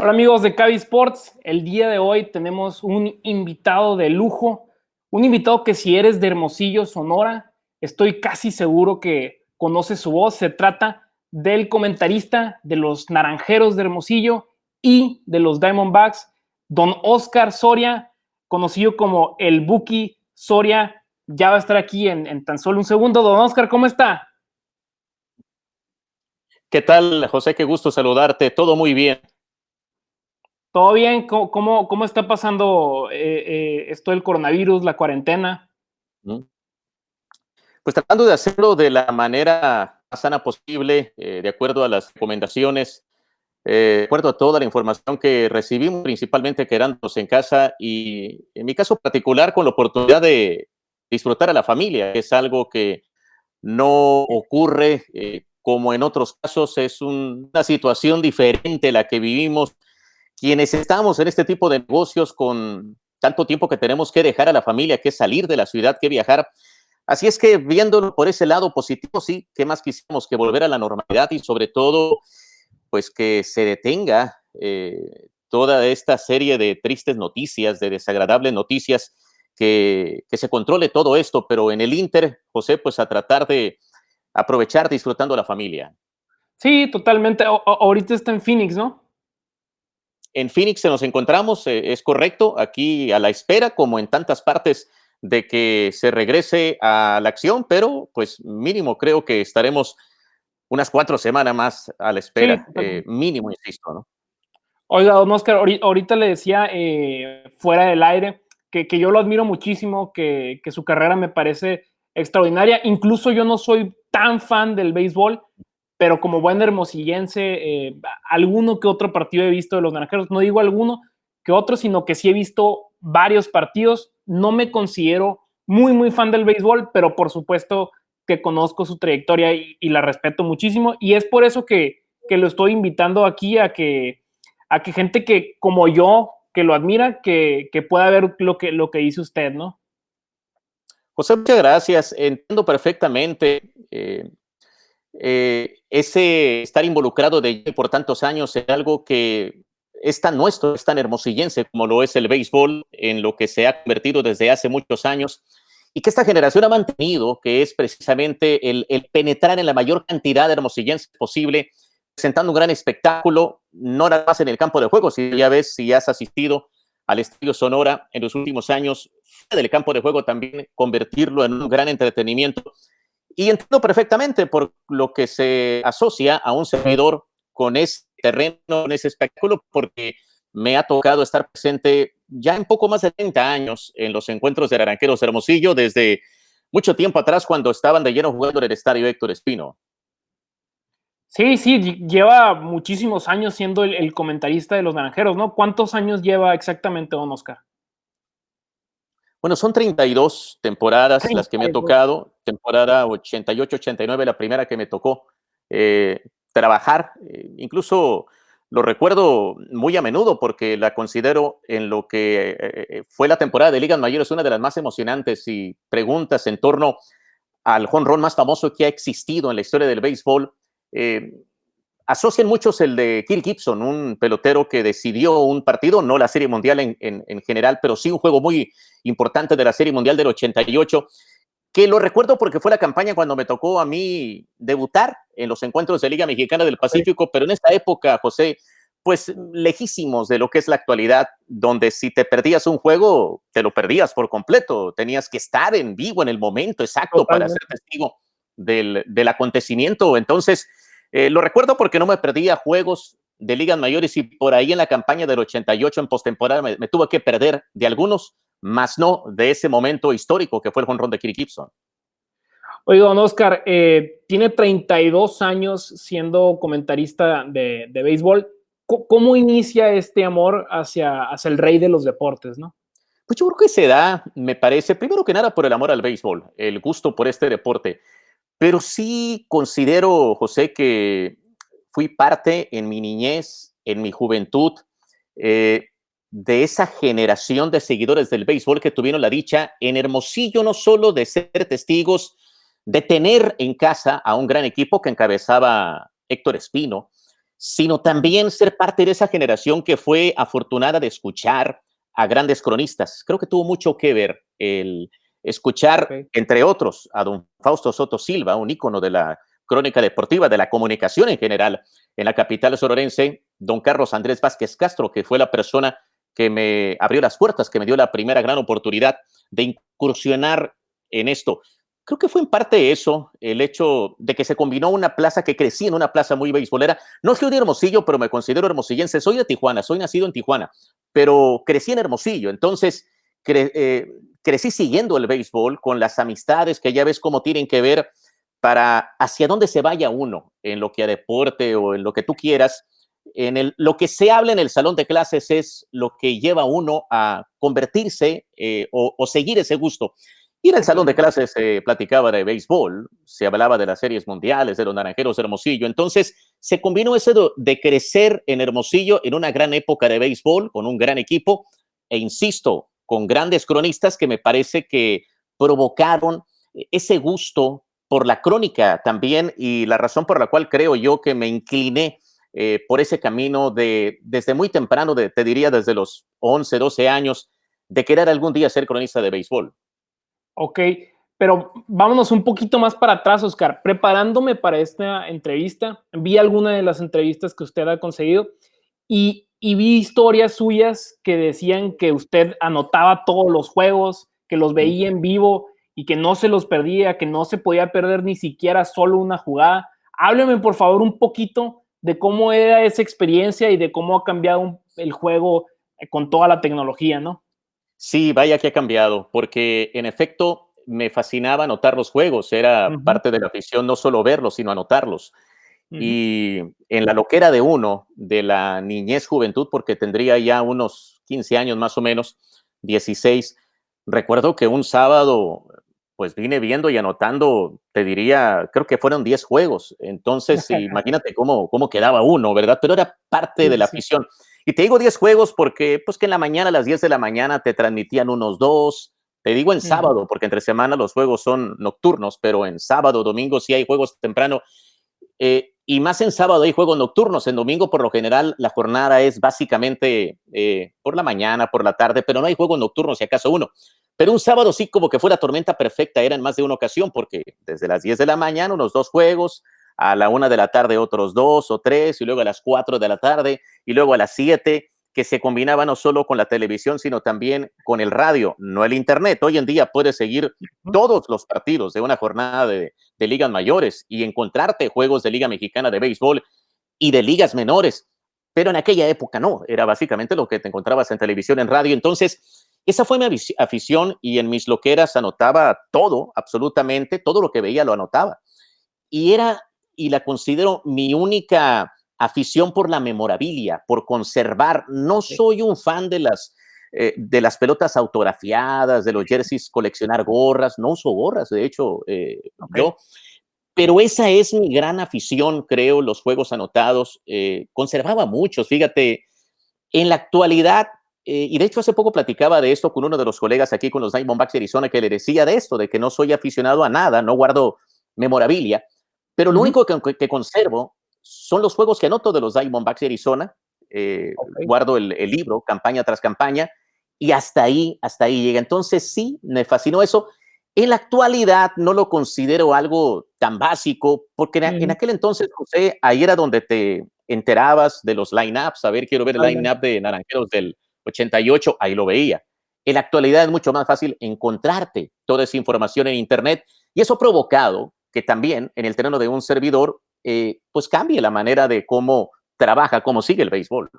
Hola amigos de Cavi Sports, el día de hoy tenemos un invitado de lujo, un invitado que si eres de Hermosillo, Sonora, estoy casi seguro que conoces su voz. Se trata del comentarista de los Naranjeros de Hermosillo y de los Diamondbacks, don Oscar Soria, conocido como el Buki Soria. Ya va a estar aquí en tan solo un segundo. Don Oscar, ¿cómo está? ¿Qué tal, José? Qué gusto saludarte. Todo muy bien. ¿Todo bien? ¿Cómo está pasando esto del coronavirus, la cuarentena? Pues tratando de hacerlo de la manera más sana posible, de acuerdo a las recomendaciones, de acuerdo a toda la información que recibimos, principalmente quedándonos en casa y en mi caso particular con la oportunidad de disfrutar a la familia, que es algo que no ocurre como en otros casos, es una situación diferente la que vivimos quienes estamos en este tipo de negocios con tanto tiempo que tenemos que dejar a la familia, que salir de la ciudad, que viajar. Así es que viéndolo por ese lado positivo, sí, ¿qué más quisiéramos que volver a la normalidad y sobre todo, pues que se detenga toda esta serie de tristes noticias, de desagradables noticias, que se controle todo esto, pero en el Inter, José, pues a tratar de aprovechar disfrutando a la familia. Sí, totalmente. Ahorita está en Phoenix, ¿no? En Phoenix se nos encontramos, es correcto, aquí a la espera, como en tantas partes, de que se regrese a la acción, pero pues mínimo creo que estaremos unas 4 semanas más a la Sí, espera, totalmente. mínimo, insisto, ¿no? Oiga, don Oscar, ahorita le decía fuera del aire que yo lo admiro muchísimo, que su carrera me parece extraordinaria. Incluso yo no soy tan fan del béisbol, pero como buen hermosillense, alguno que otro partido he visto de los Naranjeros. No digo alguno que otro, sino que sí he visto varios partidos. No me considero muy fan del béisbol, pero por supuesto que conozco su trayectoria y la respeto muchísimo. Y es por eso que lo estoy invitando aquí a que gente que como yo, que lo admira, que pueda ver lo que dice usted, ¿no? José, muchas gracias, entiendo perfectamente, ese estar involucrado por tantos años en algo que es tan nuestro, es tan hermosillense como lo es el béisbol, en lo que se ha convertido desde hace muchos años y que esta generación ha mantenido, que es precisamente el penetrar en la mayor cantidad de hermosillenses posible, presentando un gran espectáculo, no nada más en el campo de juego, si ya ves, si has asistido al Estadio Sonora en los últimos años, fuera del campo de juego también convertirlo en un gran entretenimiento. Y entiendo perfectamente por lo que se asocia a un servidor con ese terreno, con ese espectáculo, porque me ha tocado estar presente ya en poco más de 30 años en los encuentros de Naranjeros Hermosillo, desde mucho tiempo atrás cuando estaban de lleno jugando en el estadio Héctor Espino. Sí, sí, lleva muchísimos años siendo el comentarista de los Naranjeros, ¿no? ¿Cuántos años lleva exactamente, don Oscar? Bueno, son 32 temporadas las que me ha 32. tocado, temporada 88-89, la primera que me tocó trabajar, incluso lo recuerdo muy a menudo porque la considero en lo que fue la temporada de Ligas Mayores una de las más emocionantes y preguntas en torno al jonrón más famoso que ha existido en la historia del béisbol. Eh, Asocian muchos el de Kirk Gibson, un pelotero que decidió un partido, no la Serie Mundial en general, pero sí un juego muy importante de la Serie Mundial del 88, que lo recuerdo porque fue la campaña cuando me tocó a mí debutar en los encuentros de Liga Mexicana del Okay. Pacífico, pero en esa época, José, pues lejísimos de lo que es la actualidad, donde si te perdías un juego, te lo perdías por completo, tenías que estar en vivo en el momento exacto para ser Totalmente. testigo del acontecimiento. Entonces, lo recuerdo porque no me perdía juegos de ligas mayores y por ahí en la campaña del 88 en postemporada me tuve que perder de algunos, más no de ese momento histórico que fue el jonrón de Kirk Gibson. Oiga, don Oscar, tiene 32 años siendo comentarista de béisbol. ¿Cómo inicia este amor hacia el rey de los deportes, no? Pues yo creo que se da, me parece, primero que nada por el amor al béisbol, el gusto por este deporte, pero sí considero, José, que fui parte en mi niñez, en mi juventud, eh, de esa generación de seguidores del béisbol que tuvieron la dicha en Hermosillo no solo de ser testigos, de tener en casa a un gran equipo que encabezaba Héctor Espino, sino también ser parte de esa generación que fue afortunada de escuchar a grandes cronistas. Creo que tuvo mucho que ver el escuchar, Ok. entre otros, a don Fausto Soto Silva, un ícono de la crónica deportiva, de la comunicación en general en la capital sonorense, don Carlos Andrés Vázquez Castro, que fue la persona que me abrió las puertas, que me dio la primera gran oportunidad de incursionar en esto. Creo que fue en parte eso, el hecho de que se combinó una plaza que crecí en una plaza muy beisbolera. No soy de Hermosillo, pero me considero hermosillense. Soy de Tijuana, soy nacido en Tijuana, pero crecí en Hermosillo. Entonces, crecí siguiendo el béisbol con las amistades que ya ves cómo tienen que ver para hacia dónde se vaya uno en lo que a deporte o en lo que tú quieras. Lo que se habla en el salón de clases es lo que lleva a uno a convertirse o seguir ese gusto. Y en el salón de Completamente. clases se platicaba de béisbol, se hablaba de las series mundiales, de los Naranjeros de Hermosillo. Entonces se combinó eso de crecer en Hermosillo en una gran época de béisbol, con un gran equipo, e insisto, con grandes cronistas que me parece que provocaron ese gusto por la crónica también, y la razón por la cual creo yo que me incliné por ese camino desde muy temprano, te diría desde los 11, 12 años, de querer algún día ser cronista de béisbol. Ok, pero vámonos un poquito más para atrás, Oscar. Preparándome para esta entrevista, vi alguna de las entrevistas que usted ha conseguido y vi historias suyas que decían que usted anotaba todos los juegos, que los veía en vivo y que no se los perdía, que no se podía perder ni siquiera solo una jugada. Hábleme, por favor, un poquito de cómo era esa experiencia y de cómo ha cambiado el juego con toda la tecnología, ¿no? Sí, vaya que ha cambiado, porque en efecto me fascinaba anotar los juegos, era Ujú, parte de la afición no solo verlos, sino anotarlos. ujú. Y en la loquera de uno, de la niñez, juventud, porque tendría ya unos 15 años más o menos, 16, recuerdo que un sábado, pues vine viendo y anotando, te diría, creo que fueron 10 juegos. Entonces, imagínate cómo quedaba uno, ¿verdad? Pero era parte Sí, de sí, la sí. afición. Y te digo 10 juegos porque, pues que en la mañana, a las 10 de la mañana, te transmitían unos dos. Te digo en Ujú. sábado, porque entre semana los juegos son nocturnos, pero en sábado, domingo sí hay juegos temprano. Y más en sábado hay juegos nocturnos. En domingo, por lo general, la jornada es básicamente por la mañana, por la tarde, pero no hay juegos nocturnos, si acaso uno. Pero un sábado sí, como que fue la tormenta perfecta, era en más de una ocasión, porque desde las 10 de la mañana, unos dos juegos, a la 1 de la tarde, otros dos o tres, y luego a las 4 de la tarde, y luego a las 7, que se combinaba no solo con la televisión, sino también con el radio, no el internet. Hoy en día puedes seguir todos los partidos de una jornada de ligas mayores y encontrarte juegos de Liga Mexicana de Béisbol y de ligas menores. Pero en aquella época no, era básicamente lo que te encontrabas en televisión, en radio. Entonces, esa fue mi afición y en mis loqueras anotaba todo, absolutamente, todo lo que veía lo anotaba. Y era, y la considero mi única afición por la memorabilia, por conservar. No Ok, soy un fan de las pelotas autografiadas, de los jerseys, coleccionar gorras. No uso gorras, de hecho, ok. yo. Pero esa es mi gran afición, creo, los juegos anotados. Conservaba muchos, fíjate, en la actualidad, y de hecho hace poco platicaba de esto con uno de los colegas aquí con los Diamondbacks de Arizona, que le decía de esto, de que no soy aficionado a nada, no guardo memorabilia, pero lo Ujú, único que conservo son los juegos que anoto de los Diamondbacks de Arizona. ok. Guardo el libro, campaña tras campaña, y hasta ahí llega. Entonces sí, me fascinó eso. En la actualidad no lo considero algo tan básico, porque en Ujú, aquel entonces, José, ahí era donde te enterabas de los line-ups. A ver, quiero ver el totalmente. line-up de Naranjeros del 88, ahí lo veía. En la actualidad es mucho más fácil encontrarte toda esa información en Internet, y eso ha provocado que también en el terreno de un servidor, pues cambie la manera de cómo trabaja, cómo sigue el béisbol.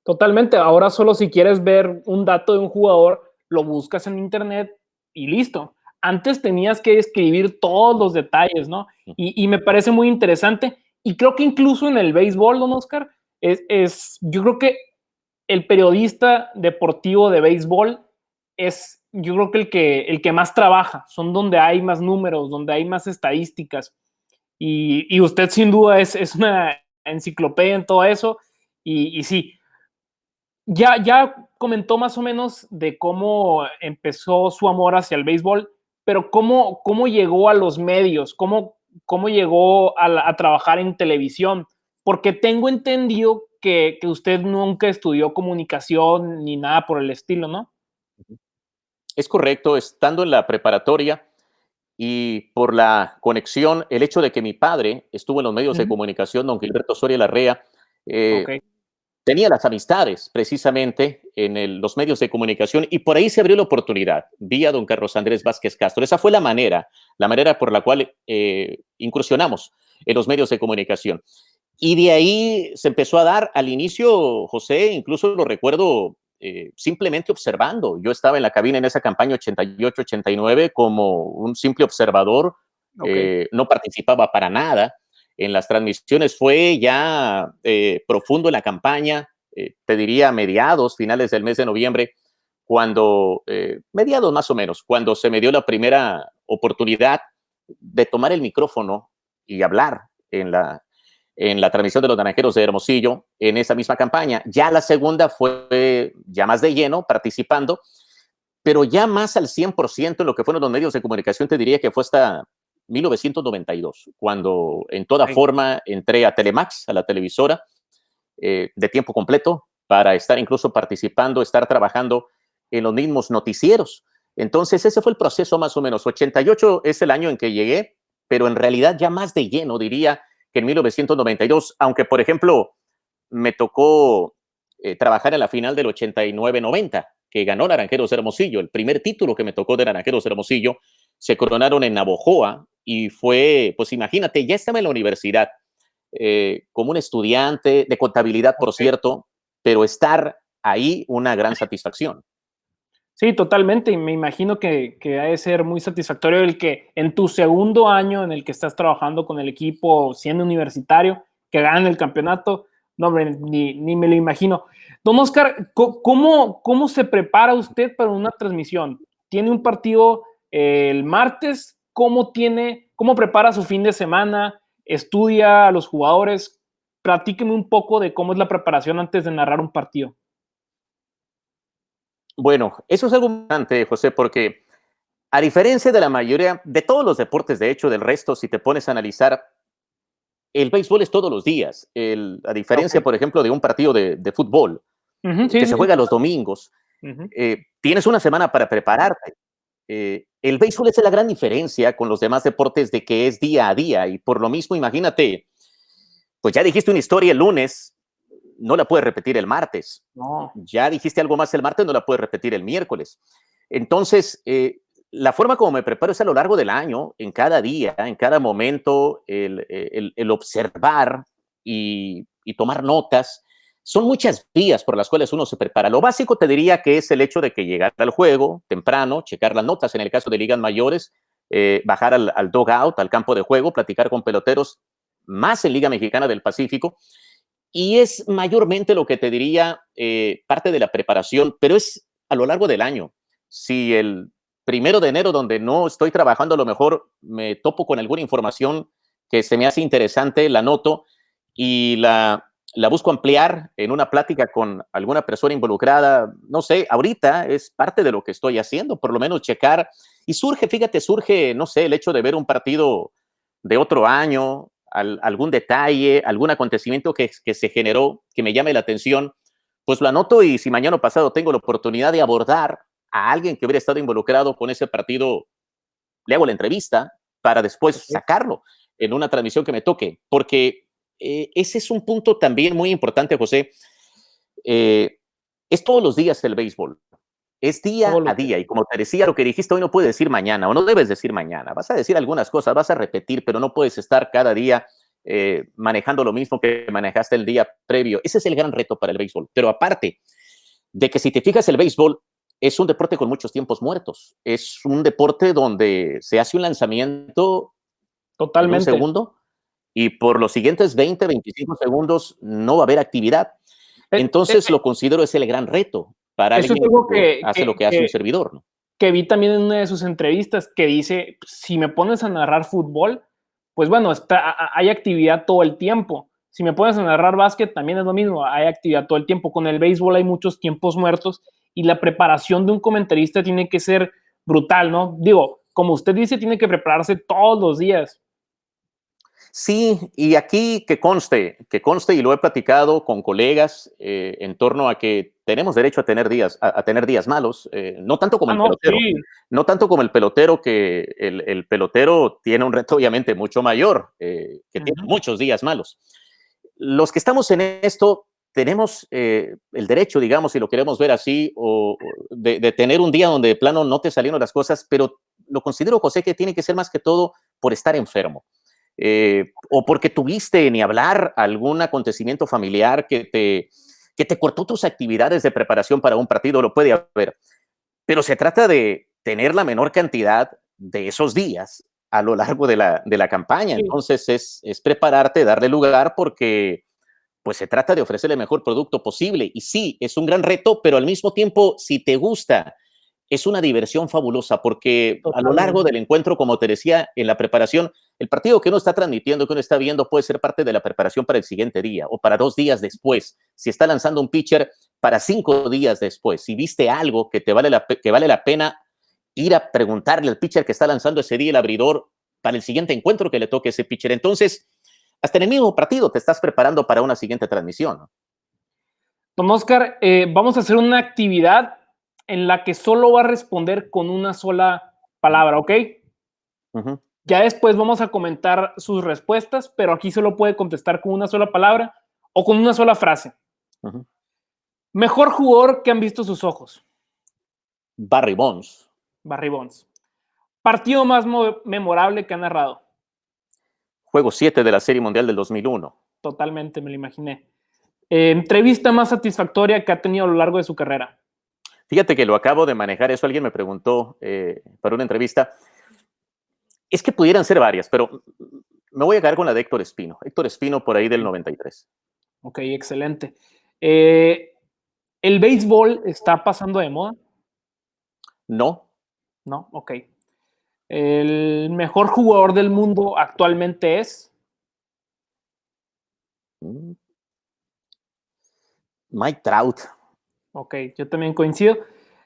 Totalmente. Ahora solo si quieres ver un dato de un jugador, lo buscas en internet y listo. Antes tenías que escribir todos los detalles, ¿no? Y me parece muy interesante. Y creo que incluso en el béisbol, don Oscar, yo creo que el periodista deportivo de béisbol es, yo creo que el que más trabaja, son donde hay más números, donde hay más estadísticas. Y usted sin duda es una enciclopedia en todo eso. Y sí, ya comentó más o menos de cómo empezó su amor hacia el béisbol, pero cómo llegó a los medios, cómo llegó a trabajar en televisión. porque tengo entendido que usted nunca estudió comunicación ni nada por el estilo, ¿no? Es correcto, estando en la preparatoria y por la conexión, el hecho de que mi padre estuvo en los medios de Ujú. comunicación, don Gilberto Soria Larrea, Ok, tenía las amistades precisamente en los medios de comunicación y por ahí se abrió la oportunidad, vía don Carlos Andrés Vázquez Castro. Esa fue la manera por la cual incursionamos en los medios de comunicación. Y de ahí se empezó a dar al inicio, José, incluso lo recuerdo simplemente observando. Yo estaba en la cabina en esa campaña 88-89 como un simple observador, ok. no participaba para nada en las transmisiones, fue ya profundo en la campaña, te diría mediados, finales del mes de noviembre, cuando, mediados más o menos, cuando se me dio la primera oportunidad de tomar el micrófono y hablar en la transmisión de los Naranjeros de Hermosillo en esa misma campaña. Ya la segunda fue ya más de lleno, participando, pero ya más al 100% en lo que fueron los medios de comunicación, te diría que fue hasta 1992, cuando en toda Ok. forma entré a Telemax, a la televisora, de tiempo completo, para estar incluso participando, estar trabajando en los mismos noticieros. Entonces, ese fue el proceso más o menos. 88 es el año en que llegué, pero en realidad ya más de lleno, diría que en 1992, aunque por ejemplo me tocó trabajar en la final del 89-90, que ganó Naranjeros de Hermosillo, el primer título que me tocó de Naranjeros de Hermosillo, se coronaron en Navojoa y fue, pues imagínate, ya estaba en la universidad, como un estudiante de contabilidad, por Ok. cierto, pero estar ahí una gran satisfacción. Sí, totalmente. Y me imagino que ha de ser muy satisfactorio el que en tu segundo año en el que estás trabajando con el equipo, siendo universitario, que ganen el campeonato. No, hombre, ni me lo imagino. Don Oscar, ¿cómo se prepara usted para una transmisión? ¿Tiene un partido el martes? ¿Cómo prepara su fin de semana? ¿Estudia a los jugadores? Platíqueme un poco de cómo es la preparación antes de narrar un partido. Bueno, eso es algo importante, José, porque a diferencia de la mayoría de todos los deportes, de hecho, del resto, si te pones a analizar, el béisbol es todos los días. A Ok. diferencia, por ejemplo, de un partido de fútbol Ujú, sí, que sí. se juega los domingos, Ujú. tienes una semana para prepararte. El béisbol es la gran diferencia con los demás deportes de que es día a día y por lo mismo, imagínate, pues ya dijiste una historia el lunes, no la puedes repetir el martes. No, Ya dijiste algo más el martes, no la puedes repetir el miércoles. Entonces, la forma como me preparo es a lo largo del año, en cada día, en cada momento, el observar y tomar notas. Son muchas vías por las cuales uno se prepara. Lo básico te diría que es el hecho de que llegar al juego temprano, checar las notas en el caso de ligas mayores, bajar al dugout, al campo de juego, platicar con peloteros, más en Liga Mexicana del Pacífico, y es mayormente lo que te diría parte de la preparación, pero es a lo largo del año. Si el 1 de enero, donde no estoy trabajando, a lo mejor me topo con alguna información que se me hace interesante, la noto y la busco ampliar en una plática con alguna persona involucrada. No sé, ahorita es parte de lo que estoy haciendo, por lo menos checar. Y surge, fíjate, surge, no sé, el hecho de ver un partido de otro año, algún detalle, algún acontecimiento que se generó, que me llame la atención, pues lo anoto y si mañana o pasado tengo la oportunidad de abordar a alguien que hubiera estado involucrado con ese partido, le hago la entrevista para después ok. sacarlo en una transmisión que me toque, porque ese es un punto también muy importante, José. Eh, es todos los días el béisbol. Es Todos día a los días. día y como te decía, lo que dijiste hoy no puedes decir mañana o no debes decir mañana. Vas a decir algunas cosas, vas a repetir, pero no puedes estar cada día manejando lo mismo que manejaste el día previo. Ese es el gran reto para el béisbol. Pero aparte de que si te fijas, el béisbol es un deporte con muchos tiempos muertos. Es un deporte donde se hace un lanzamiento en un Totalmente. segundo y por los siguientes 20, 25 segundos no va a haber actividad. Eh, eh, Entonces eh, lo considero es el gran reto para Eso es alguien algo que hace lo que hace un servidor, ¿no? que vi también en una de sus entrevistas, que dice, si me pones a narrar fútbol, pues bueno, hay actividad todo el tiempo. Si me pones a narrar básquet, también es lo mismo, hay actividad todo el tiempo. Con el béisbol hay muchos tiempos muertos y la preparación de un comentarista tiene que ser brutal, ¿no? Digo, como usted dice, tiene que prepararse todos los días. Sí, y aquí que conste y lo he platicado con colegas en torno a que tenemos derecho a tener a tener días malos, no tanto como Ah, el no, pelotero, sí. no tanto como el pelotero, que el pelotero tiene un reto obviamente mucho mayor, que tiene Ujú. muchos días malos. Los que estamos en esto tenemos el derecho, digamos, si lo queremos ver así, de tener un día donde de plano no te salieron las cosas, pero lo considero, José, que tiene que ser más que todo por estar enfermo. O porque tuviste ni hablar algún acontecimiento familiar que te cortó tus actividades de preparación para un partido, lo puede haber. Pero se trata de tener la menor cantidad de esos días a lo largo de la campaña. Sí, Entonces es prepararte, darle lugar, porque pues se trata de ofrecer el mejor producto posible. Y sí, es un gran reto, pero al mismo tiempo, si te gusta, es una diversión fabulosa, porque a lo largo totalmente. del encuentro, como te decía, en la preparación, el partido que uno está transmitiendo, que uno está viendo, puede ser parte de la preparación para el siguiente día o para 2 días después. Si está lanzando un pitcher, para 5 días después. Si viste algo que que vale la pena ir a preguntarle al pitcher que está lanzando ese día el abridor para el siguiente encuentro que le toque a ese pitcher. Entonces, hasta en el mismo partido te estás preparando para una siguiente transmisión, ¿no? Don Oscar, vamos a hacer una actividad en la que solo va a responder con una sola palabra, ¿ok? Uh -huh, Ya después vamos a comentar sus respuestas, pero aquí solo puede contestar con una sola palabra o con una sola frase. uh -huh. Mejor jugador que han visto sus ojos, Barry Bonds, Barry Bonds. Partido más memorable que ha narrado, juego 7 de la Serie Mundial del 2001. totalmente me lo imaginé. Entrevista más satisfactoria que ha tenido a lo largo de su carrera. Fíjate que lo acabo de manejar, eso alguien me preguntó para una entrevista. Es que pudieran ser varias, pero me voy a quedar con la de Héctor Espino. Héctor Espino por ahí del 93. Ok, excelente. Eh, ¿El béisbol está pasando de moda? No. No, ok. ¿El mejor jugador del mundo actualmente es? Mm, Mike Trout. Ok, yo también coincido.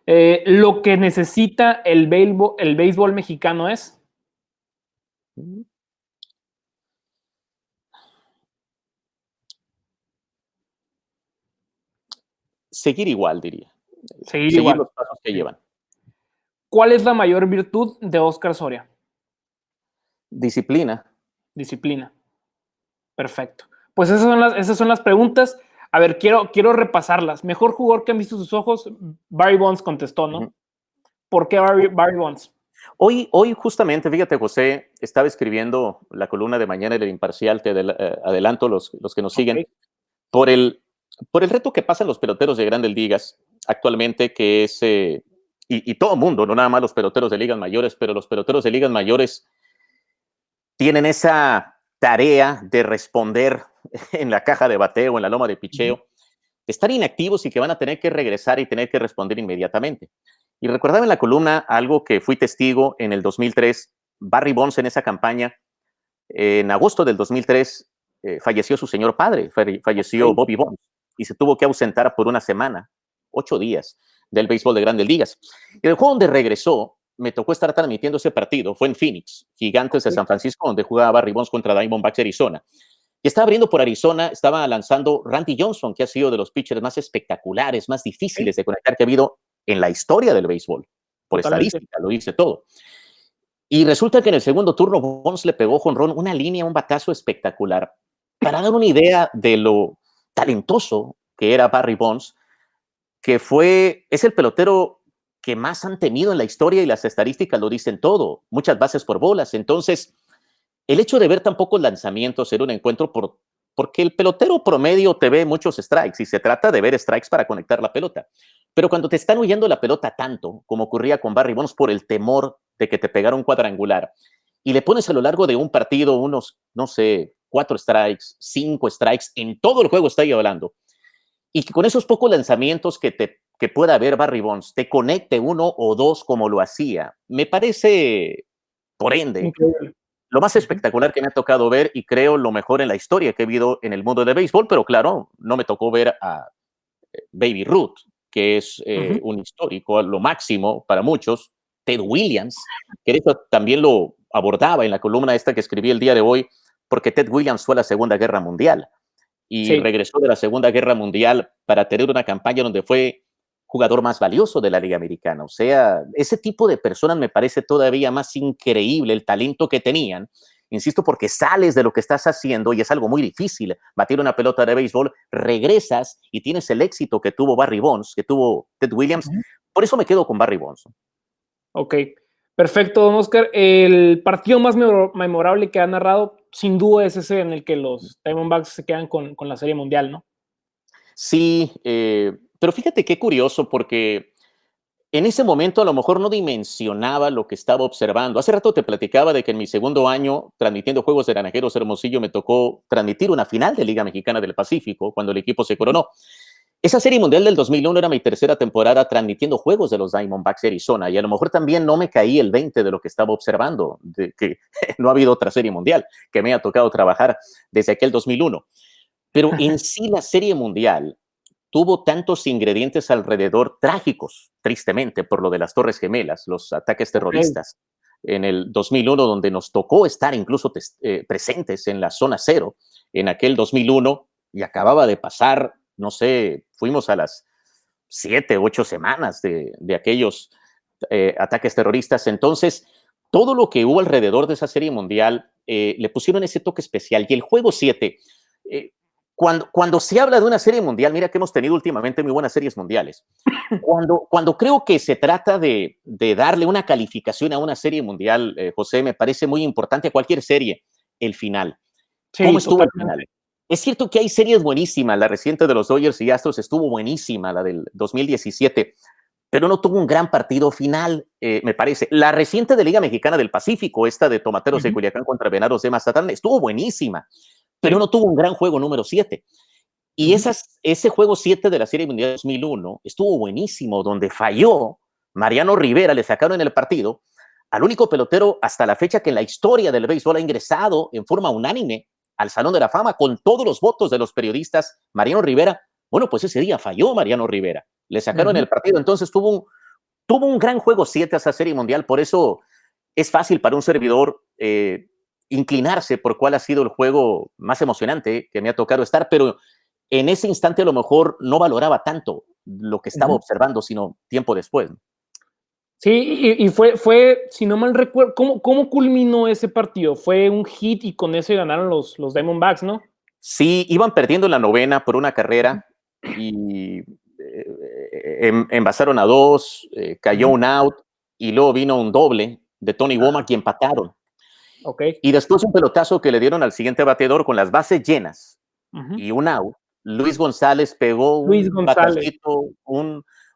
¿Lo que necesita el béisbol mexicano es? Mm, Seguir igual, diría. Seguir Seguir igual. los pasos que Sí. llevan. ¿Cuál es la mayor virtud de Oscar Soria? Disciplina. Disciplina. Perfecto. Pues esas son las preguntas. A ver, quiero repasarlas. Mejor jugador que han visto sus ojos, Barry Bonds contestó, Ujú. ¿no? ¿Por qué Barry Bonds? Hoy justamente, fíjate, José, estaba escribiendo la columna de mañana del Imparcial, te adelanto los que nos Ok, siguen, por el, por el reto que pasan los peloteros de grandes ligas actualmente, que es, y todo mundo, no nada más los peloteros de ligas mayores, pero los peloteros de ligas mayores tienen esa tarea de responder en la caja de bateo, en la loma de ujú, picheo, de estar inactivos y que van a tener que regresar y tener que responder inmediatamente. Y recordaba en la columna algo que fui testigo en el 2003, Barry Bonds en esa campaña, en agosto del 2003, falleció su señor padre, falleció ok. Bobby Bonds, y se tuvo que ausentar por una semana, 8 días, del béisbol de grandes ligas. En el juego donde regresó, me tocó estar transmitiendo ese partido, fue en Phoenix, Gigantes de San Francisco, donde jugaba Barry Bonds contra Diamondbacks de Arizona. Y estaba abriendo por Arizona, estaba lanzando Randy Johnson, que ha sido de los pitchers más espectaculares, más Ok, difíciles de conectar que ha habido en la historia del béisbol. Por totalmente. estadística, lo dice todo. Y resulta que en el segundo turno Bonds le pegó jonrón, una línea, un batazo espectacular. Para dar una idea de lo talentoso que era Barry Bonds, es el pelotero que más han tenido en la historia, y las estadísticas lo dicen todo, muchas bases por bolas. Entonces, el hecho de ver tan pocos lanzamientos en un encuentro, porque el pelotero promedio te ve muchos strikes y se trata de ver strikes para conectar la pelota. Pero cuando te están huyendo la pelota tanto, como ocurría con Barry Bonds por el temor de que te pegara un cuadrangular, y le pones a lo largo de un partido unos, no sé, 4 strikes, 5 strikes, en todo el juego estoy hablando, y que con esos pocos lanzamientos que pueda haber Barry Bonds, te conecte uno o dos como lo hacía, me parece, por ende, Increíble. lo más Ujú, espectacular que me ha tocado ver, y creo lo mejor en la historia que he visto en el mundo del béisbol. Pero claro, no me tocó ver a Baby Ruth, que es ujú. un histórico, lo máximo para muchos, Ted Williams, que eso también lo abordaba en la columna esta que escribí el día de hoy, porque Ted Williams fue a la Segunda Guerra Mundial y Sí. regresó de la Segunda Guerra Mundial para tener una campaña donde fue jugador más valioso de la Liga Americana. O sea, ese tipo de personas me parece todavía más increíble el talento que tenían. Insisto, porque sales de lo que estás haciendo y es algo muy difícil batir una pelota de béisbol, regresas y tienes el éxito que tuvo Barry Bonds, que tuvo Ted Williams. Ujú. Por eso me quedo con Barry Bonds. Ok, perfecto, don Oscar. El partido más memorable que ha narrado, sin duda, es ese en el que los Diamondbacks se quedan con la Serie Mundial, ¿no? Sí, pero fíjate qué curioso, porque en ese momento a lo mejor no dimensionaba lo que estaba observando. Hace rato te platicaba de que en mi segundo año, transmitiendo Juegos de Naranjeros Hermosillo, me tocó transmitir una final de Liga Mexicana del Pacífico, cuando el equipo se coronó. Esa Serie Mundial del 2001 era mi tercera temporada transmitiendo juegos de los Diamondbacks de Arizona, y a lo mejor también no me caí el 20 de lo que estaba observando, de que no ha habido otra Serie Mundial que me ha tocado trabajar desde aquel 2001. Pero en sí la Serie Mundial tuvo tantos ingredientes alrededor trágicos, tristemente, por lo de las Torres Gemelas, los ataques Ok. terroristas en el 2001, donde nos tocó estar incluso presentes en la zona cero en aquel 2001, y acababa de pasar, no sé, fuimos a las 7, 8 semanas de aquellos ataques terroristas. Entonces, todo lo que hubo alrededor de esa Serie Mundial le pusieron ese toque especial. Y el juego 7, eh, cuando se habla de una Serie Mundial, mira que hemos tenido últimamente muy buenas series mundiales. Cuando creo que se trata de darle una calificación a una Serie Mundial, José, me parece muy importante a cualquier serie, el final. ¿Cómo Sí, estuvo el final? totalmente. Es cierto que hay series buenísimas, la reciente de los Dodgers y Astros estuvo buenísima, la del 2017, pero no tuvo un gran partido final, me parece. La reciente de Liga Mexicana del Pacífico, esta de Tomateros de Ujú. Culiacán contra Venados de Mazatlán, estuvo buenísima, pero Sí. no tuvo un gran juego número 7. Y Ujú. ese juego 7 de la Serie Mundial 2001 estuvo buenísimo, donde falló Mariano Rivera, le sacaron el partido al único pelotero hasta la fecha que en la historia del béisbol ha ingresado en forma unánime al Salón de la Fama con todos los votos de los periodistas, Mariano Rivera. Bueno, pues ese día falló Mariano Rivera, le sacaron Ujú. el partido, entonces tuvo un gran juego 7 a esa Serie Mundial, por eso es fácil para un servidor inclinarse por cuál ha sido el juego más emocionante que me ha tocado estar, pero en ese instante a lo mejor no valoraba tanto lo que estaba Ujú. observando, sino tiempo después. Sí, y fue, si no mal recuerdo, ¿cómo culminó ese partido? Fue un hit y con ese ganaron los Diamondbacks, ¿no? Sí, iban perdiendo en la novena por una Ujú. carrera y envasaron a dos, cayó Ujú. un out y luego vino un doble de Tony Womack y empataron. Ok. Y después un pelotazo que le dieron al siguiente bateador con las bases llenas Ujú. y un out. Luis González pegó Luis un González. batacito,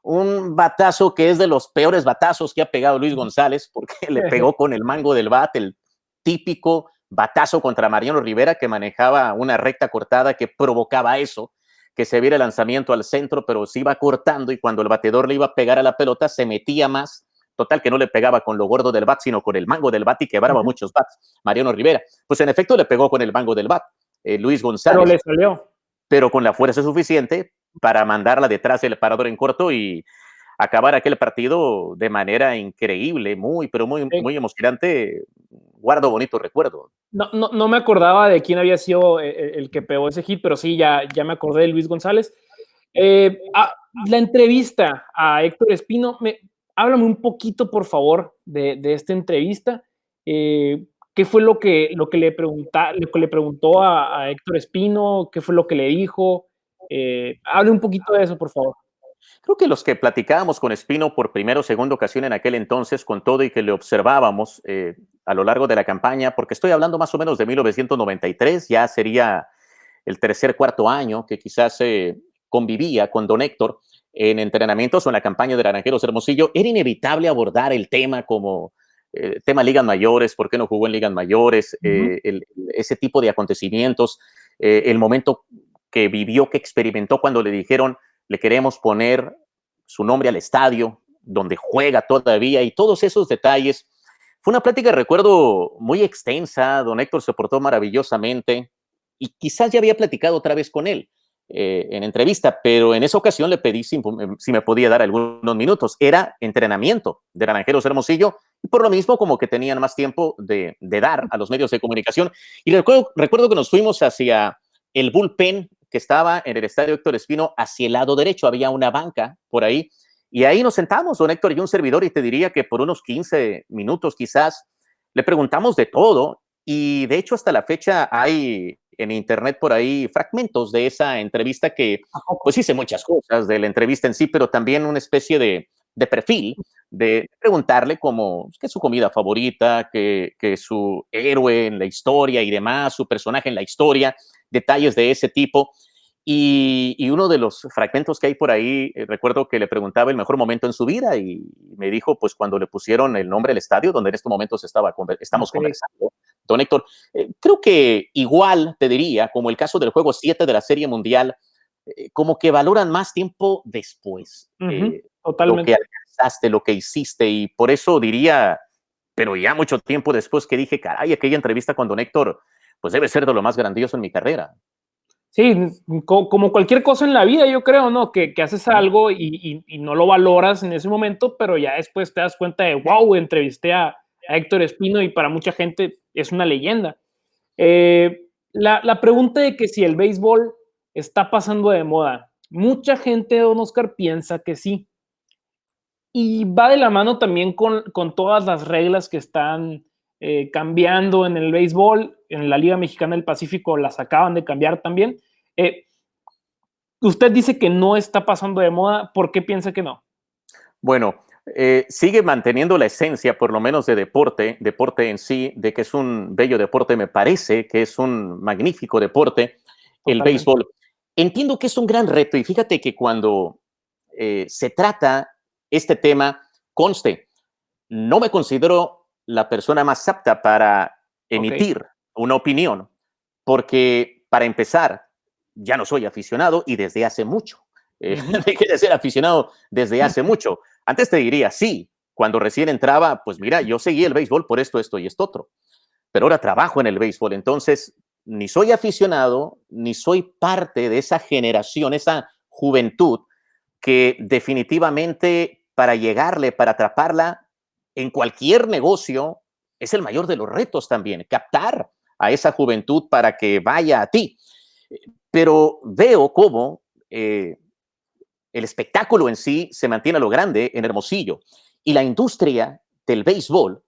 un batazo que es de los peores batazos que ha pegado Luis Ujú. González, porque le pegó con el mango del bat, el típico batazo contra Mariano Rivera, que manejaba una recta cortada que provocaba eso, que se viera el lanzamiento al centro, pero se iba cortando, y cuando el bateador le iba a pegar a la pelota, se metía más. Total, que no le pegaba con lo gordo del bat, sino con el mango del bat, y quebraba Ujú. muchos bats. Mariano Rivera, pues en efecto le pegó con el mango del bat, Luis Pero le González, salió. pero con la fuerza suficiente para mandarla detrás del parador en corto y acabar aquel partido de manera increíble, muy, pero muy, Sí. muy emocionante. Guardo bonito recuerdo. No me acordaba de quién había sido el que pegó ese hit, pero sí, ya me acordé de Luis González. La entrevista a Héctor Espino, háblame un poquito, por favor, de esta entrevista. ¿Qué fue lo que le preguntó a Héctor Espino? ¿Qué fue lo que le dijo? Hable un poquito de eso, por favor. Creo que los que platicábamos con Espino por primera o segunda ocasión en aquel entonces, con todo y que le observábamos a lo largo de la campaña, porque estoy hablando más o menos de 1993, ya sería el tercer, cuarto año que quizás convivía con don Héctor en entrenamientos o en la campaña de Naranjeros Hermosillo, era inevitable abordar el tema como tema ligas mayores, por qué no jugó en ligas mayores, Ujú. ese tipo de acontecimientos, el momento que vivió, que experimentó cuando le dijeron le queremos poner su nombre al estadio, donde juega todavía, y todos esos detalles. Fue una plática, recuerdo, muy extensa. Don Héctor se portó maravillosamente y quizás ya había platicado otra vez con él en entrevista, pero en esa ocasión le pedí si me podía dar algunos minutos. Era entrenamiento de Naranjeros Hermosillo, por lo mismo como que tenían más tiempo de dar a los medios de comunicación. Y recuerdo que nos fuimos hacia el bullpen que estaba en el estadio Héctor Espino, hacia el lado derecho, había una banca por ahí, y ahí nos sentamos, don Héctor y un servidor, y te diría que por unos 15 minutos quizás le preguntamos de todo, y de hecho hasta la fecha hay en internet por ahí fragmentos de esa entrevista que pues hice muchas cosas de la entrevista en sí, pero también una especie de perfil, de preguntarle como qué es su comida favorita, que su héroe en la historia y demás, su personaje en la historia, detalles de ese tipo. Y uno de los fragmentos que hay por ahí, recuerdo que le preguntaba el mejor momento en su vida y me dijo, pues cuando le pusieron el nombre al estadio, donde en estos momentos estamos conversando. Don Héctor, creo que igual te diría, como el caso del juego 7 de la Serie Mundial, como que valoran más tiempo después lo que alcanzaste, lo que hiciste, y por eso diría, pero ya mucho tiempo después que dije, caray, aquella entrevista con don Héctor, pues debe ser de lo más grandioso en mi carrera. Sí, como cualquier cosa en la vida, yo creo, ¿no? Que haces algo y no lo valoras en ese momento, pero ya después te das cuenta de, wow, entrevisté a Héctor Espino y para mucha gente es una leyenda. La pregunta de que si el béisbol está pasando de moda, mucha gente, don Oscar, piensa que sí. Y va de la mano también con todas las reglas que están cambiando en el béisbol, en la Liga Mexicana del Pacífico las acaban de cambiar también. Usted dice que no está pasando de moda, ¿por qué piensa que no? Bueno, sigue manteniendo la esencia, por lo menos de deporte en sí, de que es un bello deporte, me parece que es un magnífico deporte, el béisbol. Entiendo que es un gran reto y fíjate que cuando se trata este tema, conste, no me considero la persona más apta para emitir una opinión, porque para empezar, ya no soy aficionado y desde hace mucho. Dejé de ser aficionado desde hace mucho. Antes te diría, sí, cuando recién entraba, pues mira, yo seguí el béisbol por esto, esto y esto otro, pero ahora trabajo en el béisbol, entonces ni soy aficionado, ni soy parte de esa generación, esa juventud que definitivamente para llegarle, para atraparla en cualquier negocio, es el mayor de los retos también, captar a esa juventud para que vaya a ti. Pero veo cómo el espectáculo en sí se mantiene a lo grande en Hermosillo y la industria del béisbol,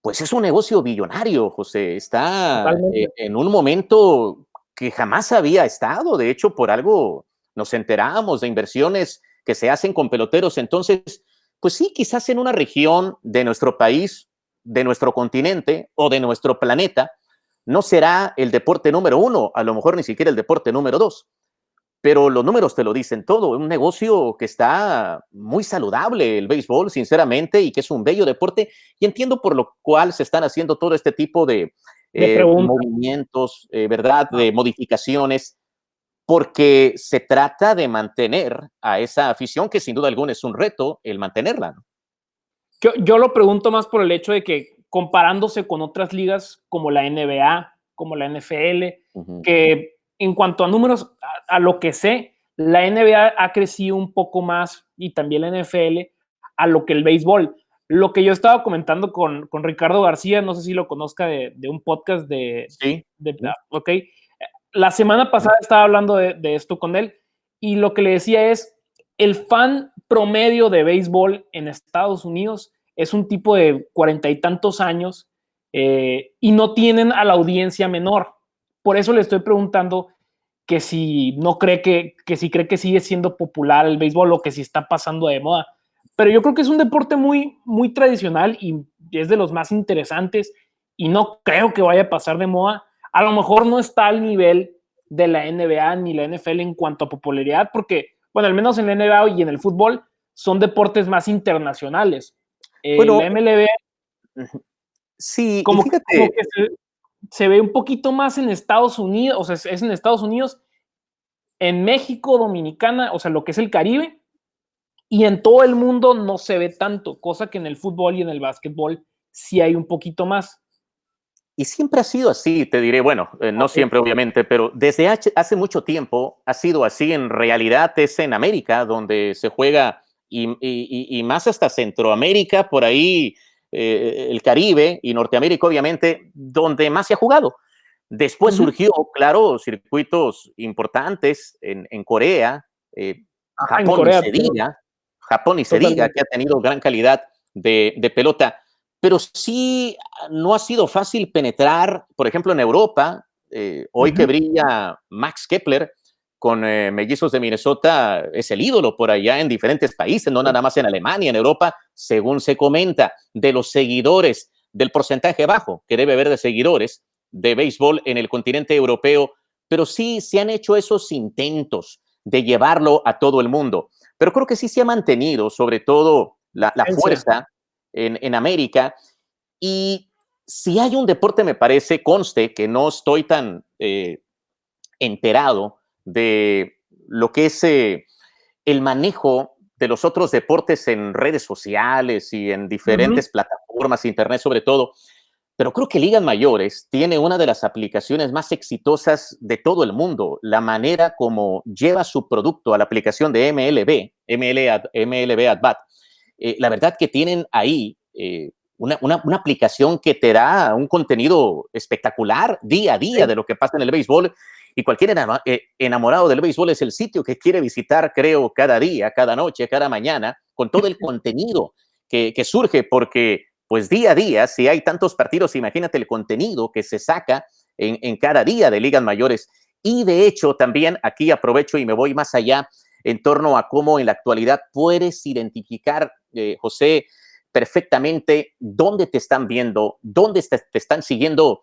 pues es un negocio billonario, José. Está en un momento que jamás había estado. De hecho, por algo nos enteramos de inversiones que se hacen con peloteros. Entonces, pues sí, quizás en una región de nuestro país, de nuestro continente o de nuestro planeta, no será el deporte número uno, a lo mejor ni siquiera el deporte número dos. Pero los números te lo dicen todo. Es un negocio que está muy saludable, el béisbol, sinceramente, y que es un bello deporte. Y entiendo por lo cual se están haciendo todo este tipo de movimientos, ¿verdad? De modificaciones, porque se trata de mantener a esa afición, que sin duda alguna es un reto el mantenerla, ¿no? Yo lo pregunto más por el hecho de que comparándose con otras ligas como la NBA, como la NFL, que en cuanto a números, a lo que sé, la NBA ha crecido un poco más y también la NFL a lo que el béisbol. Lo que yo estaba comentando con Ricardo García, no sé si lo conozca de un podcast ok. La semana pasada estaba hablando de esto con él y lo que le decía es, el fan promedio de béisbol en Estados Unidos es un tipo de 40 y tantos años y no tienen a la audiencia menor. Por eso le estoy preguntando que si no cree que si cree que sigue siendo popular el béisbol o que si está pasando de moda. Pero yo creo que es un deporte muy, muy tradicional y es de los más interesantes y no creo que vaya a pasar de moda. A lo mejor no está al nivel de la NBA ni la NFL en cuanto a popularidad, porque, bueno, al menos en la NBA y en el fútbol son deportes más internacionales. Bueno, la MLB, sí, y como fíjate, que se ve un poquito más en Estados Unidos, o sea, es en Estados Unidos, en México, Dominicana, o sea, lo que es el Caribe, y en todo el mundo no se ve tanto, cosa que en el fútbol y en el básquetbol sí hay un poquito más. y siempre ha sido así, te diré, bueno, no siempre obviamente, pero desde hace mucho tiempo ha sido así. En realidad es en América donde se juega y más hasta Centroamérica, por ahí el Caribe y Norteamérica, obviamente, donde más se ha jugado. Después surgió, claro, circuitos importantes en Corea, En Japón, ni Corea, se diga, Japón, ni se diga, que totalmente. ha tenido gran calidad de pelota. Pero sí no ha sido fácil penetrar, por ejemplo, en Europa, hoy que brilla Max Kepler con Mellizos de Minnesota, es el ídolo por allá en diferentes países, no nada más en Alemania, en Europa, según se comenta, de los seguidores, del porcentaje bajo que debe haber de seguidores de béisbol en el continente europeo, pero sí se han hecho esos intentos de llevarlo a todo el mundo. Pero creo que sí se ha mantenido, sobre todo, la fuerza en América. Y si hay un deporte, me parece, conste que no estoy tan enterado de lo que es el manejo de los otros deportes en redes sociales y en diferentes plataformas, internet sobre todo, pero creo que Ligas Mayores tiene una de las aplicaciones más exitosas de todo el mundo. La manera como lleva su producto a la aplicación de MLB At Bat. La verdad que tienen ahí una aplicación que te da un contenido espectacular día a día de lo que pasa en el béisbol. Y cualquier enamorado del béisbol es el sitio que quiere visitar, creo, cada día, cada noche, cada mañana, con todo el contenido que surge, porque pues día a día, si hay tantos partidos, imagínate el contenido que se saca en cada día de ligas mayores. Y de hecho, también aquí aprovecho y me voy más allá en torno a cómo en la actualidad puedes identificar, José, perfectamente dónde te están viendo, dónde te están siguiendo.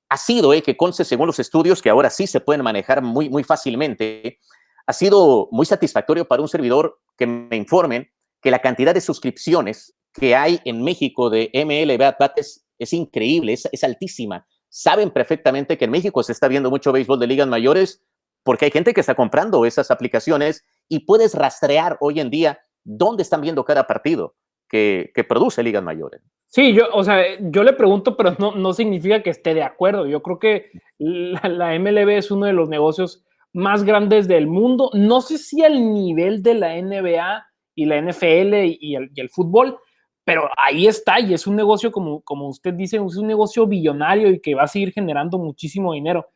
Ha sido, que conste según los estudios, que ahora sí se pueden manejar muy, muy fácilmente, ha sido muy satisfactorio para un servidor que me informen que la cantidad de suscripciones que hay en México de MLB At Bat es increíble, es altísima. Saben perfectamente que en México se está viendo mucho béisbol de ligas mayores porque hay gente que está comprando esas aplicaciones y puedes rastrear hoy en día dónde están viendo cada partido que produce ligas mayores. Sí, yo, o sea, yo le pregunto, pero no significa que esté de acuerdo. Yo creo que la MLB es uno de los negocios más grandes del mundo. No sé si al nivel de la NBA y la NFL y el fútbol, pero ahí está y es un negocio, como usted dice, es un negocio billonario y que va a seguir generando muchísimo dinero.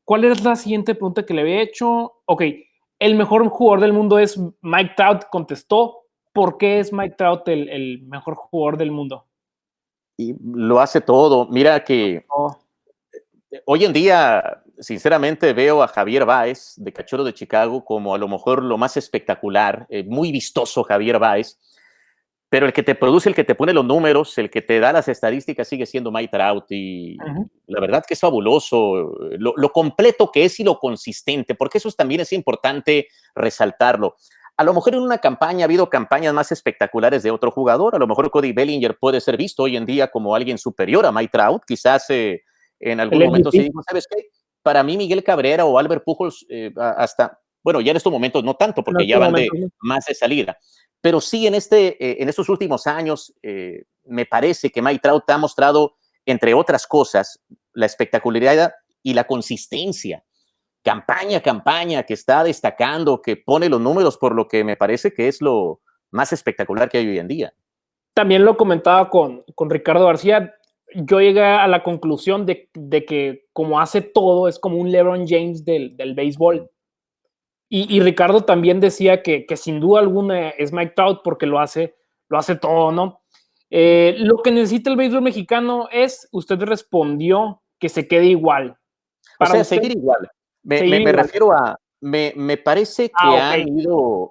¿Cuál es la siguiente pregunta que le había hecho? Ok, el mejor jugador del mundo es Mike Trout, contestó. ¿Por qué es Mike Trout el mejor jugador del mundo? Y lo hace todo. Mira que Oh. hoy en día, sinceramente, veo a Javier Báez, de Cachorro de Chicago, como a lo mejor lo más espectacular, muy vistoso Javier Báez, pero el que te produce, el que te pone los números, el que te da las estadísticas sigue siendo Mike Trout y la verdad que es fabuloso, lo completo que es y lo consistente, porque eso también es importante resaltarlo. A lo mejor en una campaña ha habido campañas más espectaculares de otro jugador, a lo mejor Cody Bellinger puede ser visto hoy en día como alguien superior a Mike Trout, quizás en algún El momento se MVP. dijo, ¿sabes qué? Para mí Miguel Cabrera o Albert Pujols hasta, bueno, ya en estos momentos no tanto, En porque ya este van momento. de más de salida, pero sí en estos últimos años me parece que Mike Trout ha mostrado, entre otras cosas, la espectacularidad y la consistencia. Campaña a campaña, que está destacando, que pone los números por lo que me parece que es lo más espectacular que hay hoy en día. También lo comentaba con Ricardo García. Yo llegué a la conclusión de que como hace todo, es como un LeBron James del béisbol. Y Ricardo también decía que sin duda alguna es Mike Trout porque lo hace todo, ¿no? Lo que necesita el béisbol mexicano es, usted respondió que se quede igual. O Para sea, usted, seguir igual. seguir Me igual. refiero a, me parece Ah, que ok. han ido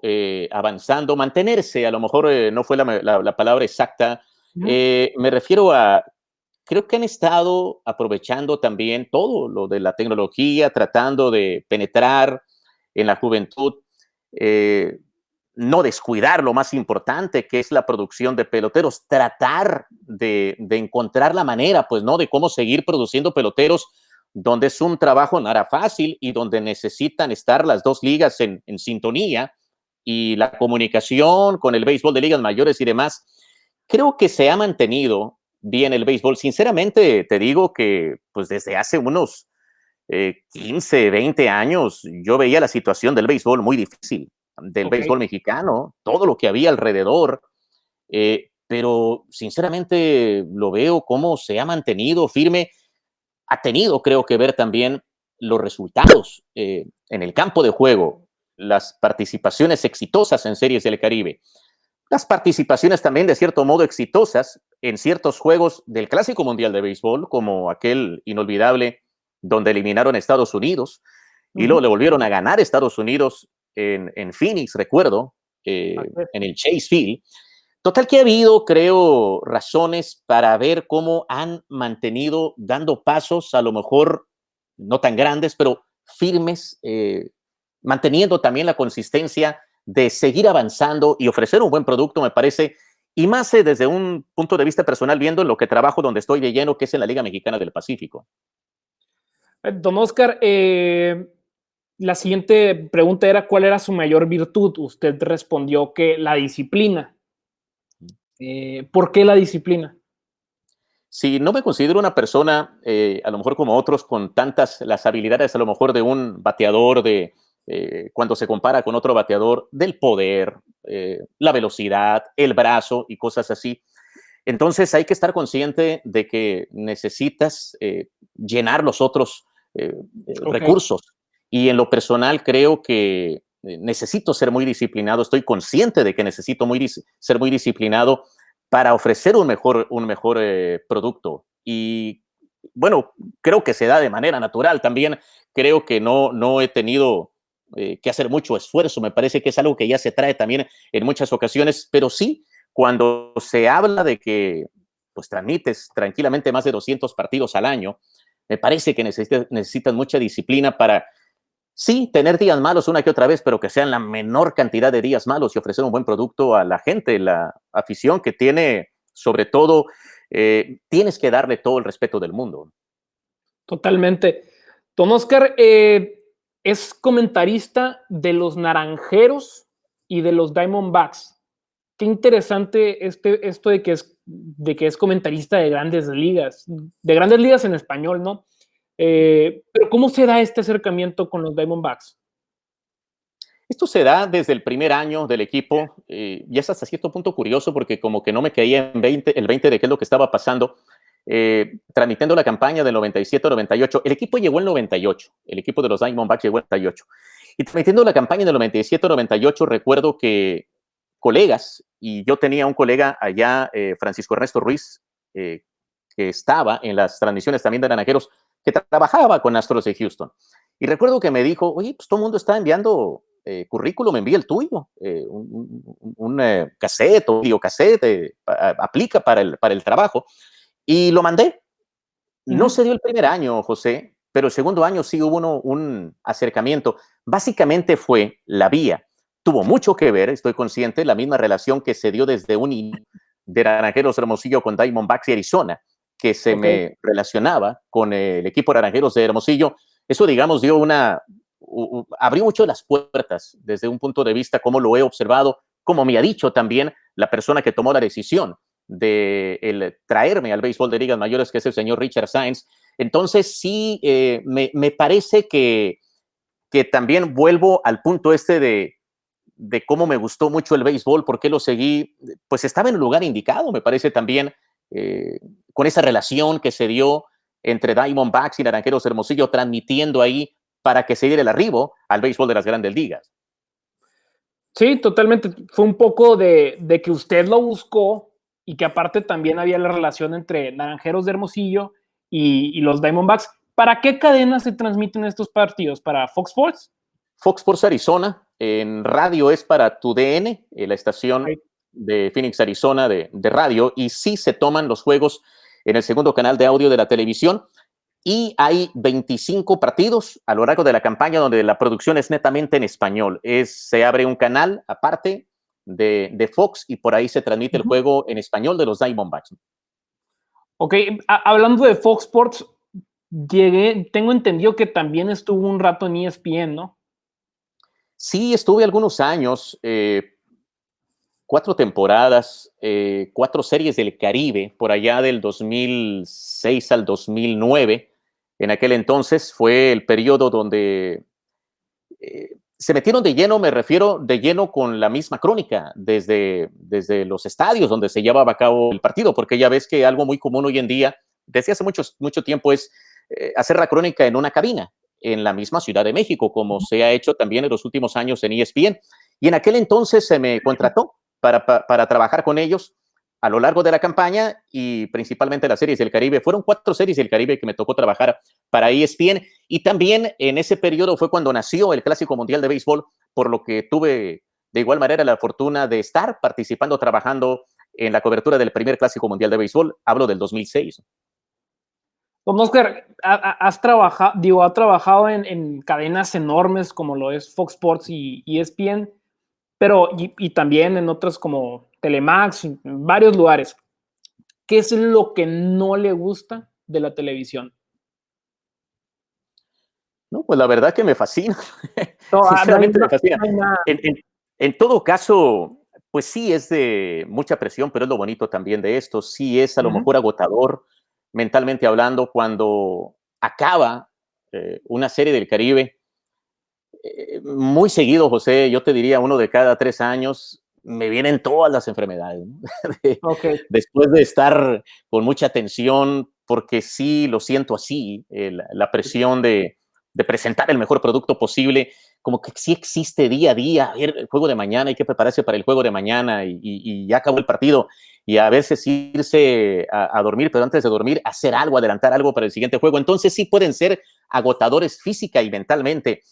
avanzando, mantenerse, a lo mejor no fue la palabra exacta. Me refiero a, creo que han estado aprovechando también todo lo de la tecnología, tratando de penetrar en la juventud, eh, no descuidar lo más importante, que es la producción de peloteros, tratar de encontrar la manera, pues, ¿no? De cómo seguir produciendo peloteros, donde es un trabajo nada fácil y donde necesitan estar las dos ligas en sintonía y la comunicación con el béisbol de ligas mayores y demás. Creo que se ha mantenido bien el béisbol. Sinceramente, te digo que pues desde hace unos 15, 20 años, yo veía la situación del béisbol muy difícil, del Ok. béisbol mexicano, todo lo que había alrededor. pero sinceramente lo veo cómo se ha mantenido firme. Ha tenido, creo que ver también los resultados en el campo de juego, las participaciones exitosas en Series del Caribe, las participaciones también de cierto modo exitosas en ciertos juegos del Clásico Mundial de Béisbol, como aquel inolvidable donde eliminaron a Estados Unidos y luego le volvieron a ganar a Estados Unidos en Phoenix, recuerdo, en el Chase Field. Total que ha habido, creo, razones para ver cómo han mantenido dando pasos, a lo mejor no tan grandes, pero firmes, manteniendo también la consistencia de seguir avanzando y ofrecer un buen producto, me parece, y más desde un punto de vista personal, viendo en lo que trabajo donde estoy de lleno, que es en la Liga Mexicana del Pacífico. Don Oscar, la siguiente pregunta era ¿cuál era su mayor virtud? Usted respondió que la disciplina. ¿Por qué la disciplina? Si no me considero una persona, a lo mejor como otros, con tantas las habilidades, a lo mejor de un bateador, cuando se compara con otro bateador, del poder, la velocidad, el brazo y cosas así. Entonces hay que estar consciente de que necesitas llenar los otros recursos. Y en lo personal creo que necesito ser muy disciplinado, estoy consciente de que necesito ser muy disciplinado para ofrecer un mejor producto. Y bueno, creo que se da de manera natural también. Creo que no he tenido que hacer mucho esfuerzo. Me parece que es algo que ya se trae también en muchas ocasiones, pero sí, cuando se habla de que pues transmites tranquilamente más de 200 partidos al año, me parece que necesitas mucha disciplina para, sí, tener días malos una que otra vez, pero que sean la menor cantidad de días malos y ofrecer un buen producto a la gente, la afición que tiene, sobre todo, tienes que darle todo el respeto del mundo. Totalmente. Don Oscar es comentarista de los Naranjeros y de los Diamondbacks. Qué interesante esto de que es comentarista de grandes ligas en español, ¿no? Pero ¿cómo se da este acercamiento con los Diamondbacks? Esto se da desde el primer año del equipo y es hasta cierto punto curioso porque como que no me caía el 20 de qué es lo que estaba pasando. Transmitiendo la campaña del 97-98, el equipo llegó el 98, el equipo de los Diamondbacks llegó el 98. Y transmitiendo la campaña del 97-98, recuerdo que colegas, y yo tenía un colega allá, Francisco Ernesto Ruiz, que estaba en las transmisiones también de Naranjeros, que trabajaba con Astros de Houston. Y recuerdo que me dijo, oye, pues todo el mundo está enviando currículum, envía el tuyo, un cassette o videocassette, aplica para el trabajo. Y lo mandé. No se dio el primer año, José, pero el segundo año sí hubo un acercamiento. Básicamente fue la vía. Tuvo mucho que ver, estoy consciente, la misma relación que se dio desde de Naranjeros Hermosillo con Diamondbacks y Arizona, que se me relacionaba con el equipo de Naranjeros de Hermosillo. Eso, digamos, abrió mucho las puertas desde un punto de vista, como lo he observado, como me ha dicho también la persona que tomó la decisión de traerme al béisbol de ligas mayores, que es el señor Richard Sainz. Entonces, sí, me parece que también vuelvo al punto de cómo me gustó mucho el béisbol, por qué lo seguí, pues estaba en el lugar indicado, me parece también, con esa relación que se dio entre Diamondbacks y Naranjeros Hermosillo, transmitiendo ahí para que se diera el arribo al béisbol de las grandes ligas. Sí, totalmente. Fue un poco de que usted lo buscó y que aparte también había la relación entre Naranjeros de Hermosillo y los Diamondbacks. ¿Para qué cadena se transmiten estos partidos? ¿Para Fox Sports? Fox Sports Arizona, en radio es para TUDN, la estación Okay. de Phoenix, Arizona, de radio, y sí se toman los juegos en el segundo canal de audio de la televisión. Y hay 25 partidos a lo largo de la campaña donde la producción es netamente en español. Se abre un canal aparte de Fox y por ahí se transmite el juego en español de los Diamondbacks. Ok, hablando de Fox Sports, tengo entendido que también estuvo un rato en ESPN, ¿no? Sí, estuve algunos años, 4 temporadas, 4 series del Caribe, por allá del 2006 al 2009. En aquel entonces fue el periodo donde se metieron de lleno, me refiero de lleno con la misma crónica, desde los estadios donde se llevaba a cabo el partido, porque ya ves que algo muy común hoy en día, desde hace mucho tiempo, es hacer la crónica en una cabina, en la misma Ciudad de México, como se ha hecho también en los últimos años en ESPN. Y en aquel entonces se me contrató para trabajar con ellos a lo largo de la campaña y principalmente las series del Caribe. Fueron 4 series del Caribe que me tocó trabajar para ESPN, y también en ese periodo fue cuando nació el Clásico Mundial de Béisbol, por lo que tuve de igual manera la fortuna de estar participando, trabajando en la cobertura del primer Clásico Mundial de Béisbol. Hablo del 2006. Don Oscar, has trabajado, digo, ha trabajado en cadenas enormes como lo es Fox Sports y ESPN, pero y también en otras como Telemax, en varios lugares. ¿Qué es lo que no le gusta de la televisión? No, pues la verdad que me fascina. No, Sinceramente me fascina. no hay nada. En todo caso, pues sí es de mucha presión, pero es lo bonito también de esto. Sí es a lo mejor agotador, mentalmente hablando, cuando acaba una serie del Caribe. Muy seguido, José, yo te diría 1 de cada 3 años, me vienen todas las enfermedades, ¿no? Okay. Después de estar con mucha tensión, porque sí lo siento así, la presión de presentar el mejor producto posible, como que sí existe día a día, a ver, el juego de mañana, hay que prepararse para el juego de mañana y ya acabó el partido, y a veces irse a dormir, pero antes de dormir, hacer algo, adelantar algo para el siguiente juego. Entonces sí pueden ser agotadores física y mentalmente,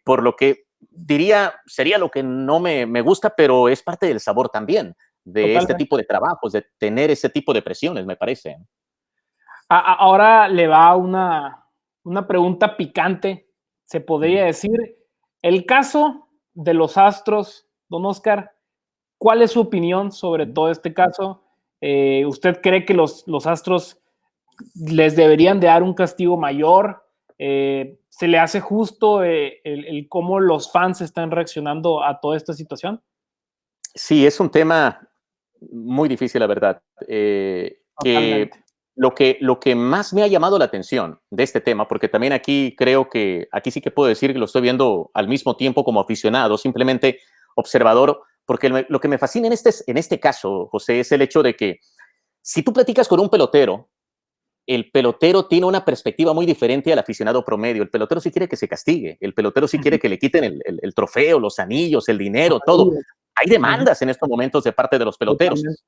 por lo que diría, sería lo que no me gusta, pero es parte del sabor también de este Totalmente. tipo de trabajos, de tener ese tipo de presiones, me parece. Ahora le va una pregunta picante, se podría decir. El caso de los Astros, don Oscar, ¿cuál es su opinión sobre todo este caso? ¿Usted cree que los Astros les deberían de dar un castigo mayor? ¿Se le hace justo el cómo los fans están reaccionando a toda esta situación? Sí, es un tema muy difícil, la verdad. Que Totalmente. lo que más me ha llamado la atención de este tema, porque también aquí creo que, aquí sí que puedo decir que lo estoy viendo al mismo tiempo como aficionado, simplemente observador, porque lo que me fascina en este caso, José, es el hecho de que si tú platicas con un pelotero, el pelotero tiene una perspectiva muy diferente al aficionado promedio. El pelotero sí quiere que se castigue, el pelotero sí quiere que le quiten el trofeo, los anillos, el dinero, todo. Hay demandas en estos momentos de parte de los peloteros. Totalmente.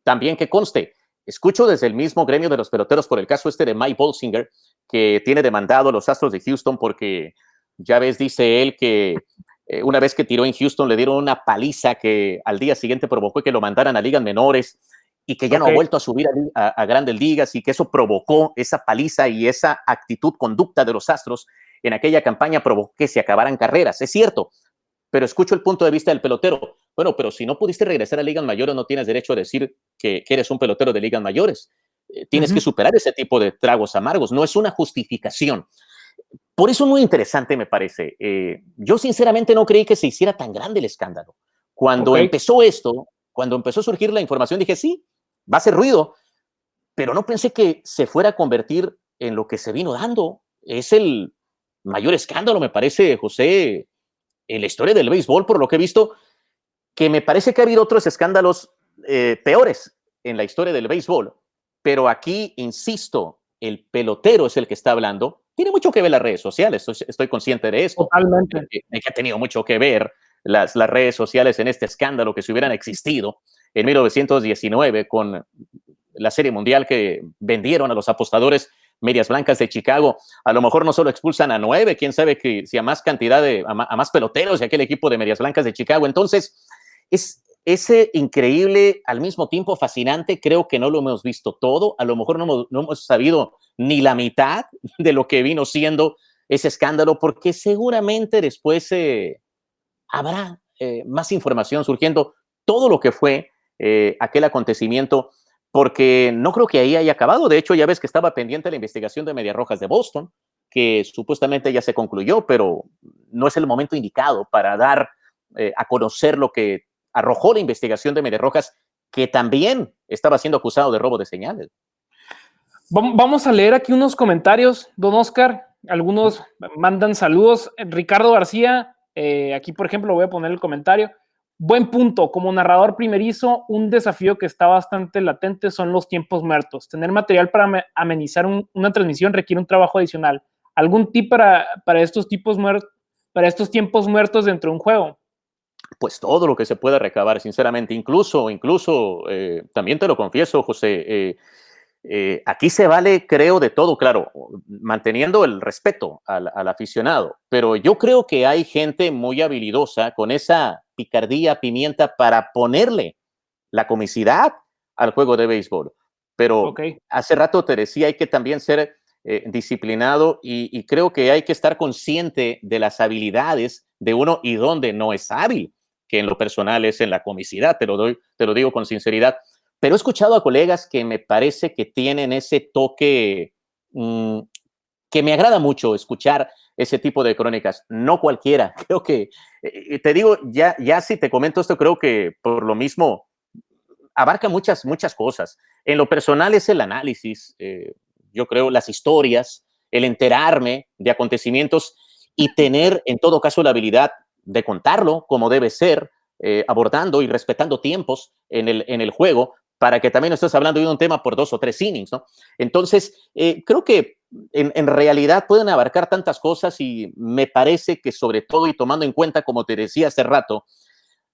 También que conste, escucho desde el mismo gremio de los peloteros por el caso este de Mike Bolsinger, que tiene demandado a los Astros de Houston porque ya ves, dice él que una vez que tiró en Houston le dieron una paliza que al día siguiente provocó que lo mandaran a ligas menores y que ya no ha Okay. vuelto a subir a grandes ligas, y que eso provocó esa paliza y esa actitud, conducta de los Astros en aquella campaña provocó que se acabaran carreras. Es cierto, pero escucho el punto de vista del pelotero. Bueno, pero si no pudiste regresar a ligas mayores, no tienes derecho a decir que eres un pelotero de ligas mayores. Tienes que superar ese tipo de tragos amargos. No es una justificación. Por eso muy interesante me parece. Yo sinceramente no creí que se hiciera tan grande el escándalo. Cuando Okay. empezó esto, cuando empezó a surgir la información, dije, sí, va a ser ruido, pero no pensé que se fuera a convertir en lo que se vino dando. Es el mayor escándalo, me parece, José, en la historia del béisbol, por lo que he visto, que me parece que ha habido otros escándalos peores en la historia del béisbol, pero aquí, insisto, el pelotero es el que está hablando. Tiene mucho que ver las redes sociales, estoy consciente de esto, Totalmente. de que ha tenido mucho que ver las redes sociales en este escándalo, que si hubieran existido en 1919 con la Serie Mundial que vendieron a los apostadores Medias Blancas de Chicago, a lo mejor no solo expulsan a 9, quién sabe que si a más cantidad a más peloteros de aquel equipo de Medias Blancas de Chicago. Entonces, es ese increíble, al mismo tiempo fascinante. Creo que no lo hemos visto todo, a lo mejor no hemos sabido ni la mitad de lo que vino siendo ese escándalo, porque seguramente después habrá más información surgiendo, todo lo que fue aquel acontecimiento, porque no creo que ahí haya acabado. De hecho, ya ves que estaba pendiente la investigación de Medias Rojas de Boston, que supuestamente ya se concluyó, pero no es el momento indicado para dar a conocer lo que arrojó la investigación de Medias Rojas, que también estaba siendo acusado de robo de señales. Vamos a leer aquí unos comentarios, don Oscar. Algunos mandan saludos. Ricardo García Aquí, por ejemplo, voy a poner el comentario. Buen punto. Como narrador primerizo, un desafío que está bastante latente son los tiempos muertos. Tener material para amenizar una transmisión requiere un trabajo adicional. ¿Algún tip para estos tiempos muertos dentro de un juego? Pues todo lo que se pueda recabar, sinceramente. Incluso, también te lo confieso, José, aquí se vale, creo, de todo, claro, manteniendo el respeto al aficionado, pero yo creo que hay gente muy habilidosa con esa picardía, pimienta para ponerle la comicidad al juego de béisbol. Pero Ok. hace rato te decía, hay que también ser disciplinado y creo que hay que estar consciente de las habilidades de uno y donde no es hábil, que en lo personal es en la comicidad, te lo digo con sinceridad. Pero he escuchado a colegas que me parece que tienen ese toque que me agrada mucho escuchar ese tipo de crónicas. No cualquiera. Creo que, te digo, ya si te comento esto, creo que por lo mismo abarca muchas cosas. En lo personal es el análisis, yo creo, las historias, el enterarme de acontecimientos y tener en todo caso la habilidad de contarlo como debe ser, abordando y respetando tiempos en el juego, para que también no estés hablando de un tema por 2 o 3 innings, ¿no? Entonces, creo que en realidad pueden abarcar tantas cosas y me parece que sobre todo, y tomando en cuenta, como te decía hace rato,